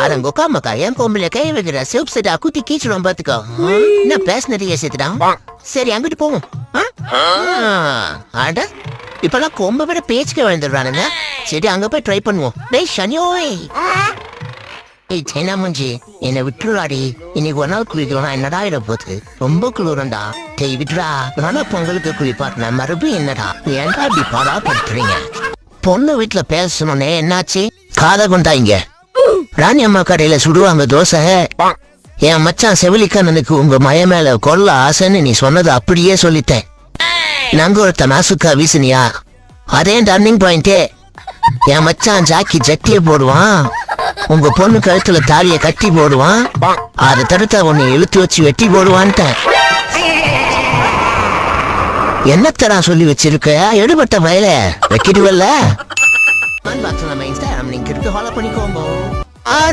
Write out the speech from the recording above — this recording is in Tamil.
அரங்கோக்கா மக்கா என் பொம்பளை கை வைக்கிற சிவப் செட்டா குத்தி கீச்சிடும் பாத்துக்கோ. என்ன பேசினதையே சேர்த்துட்டான். சரி அங்கிட்டு போவோம். ஆட இப்பெல்லாம் கொம்ப விட பேச்சுக்க வாழ்ந்துடுறானுங்க. சரி அங்க போய் ட்ரை பண்ணுவோம். டேய் சனியோய், ஏய் சைனா மூஞ்சி, என்னை விட்டுருவாடி. இன்னைக்கு ஒரு நாள் குளிக்கலாம் என்னடா இட போகுது, ரொம்ப குளிரண்டா. டேய் விட்டுடா, நானா பொங்கலுக்கு குளிப்பாட்டின மறுபடியும் என்னடா ஏன்டா இப்படி பாடா படுத்துறீங்க? பொண்ணு வீட்டுல பேசணும்னே என்னாச்சு? காதை கொண்டாங்க. ராணி அம்மா கடையில சுடுவாங்க தோசை. என் மச்சான் செவிலிக்கண்ணனுக்கு உங்க மய மேல கொல்ல ஆசைன்னு நீ சொன்னது அப்படியே சொல்லிட்டேன். நாங்க ஒருத்த நாசுக்கா வீசினியா, அதே டர்னிங் பாயிண்டே. என் மச்சான் ஜாக்கி ஜட்டிய போடுவான், உங்க பொண்ணு கழுத்துல தாலிய கட்டி போடுவான், அதை தடுத்த உன்னை இழுத்து வச்சு வெட்டி போடுவான்ட்டேன். என்னத்தடா சொல்லி வச்சிருக்க? எடுபட்ட வயல வைக்கிடுவல்ல. நம்ம இன்ஸ்டாகிராம் லிங்க் இருக்கு, ஃபாலோ பண்ணிக்கோங்க.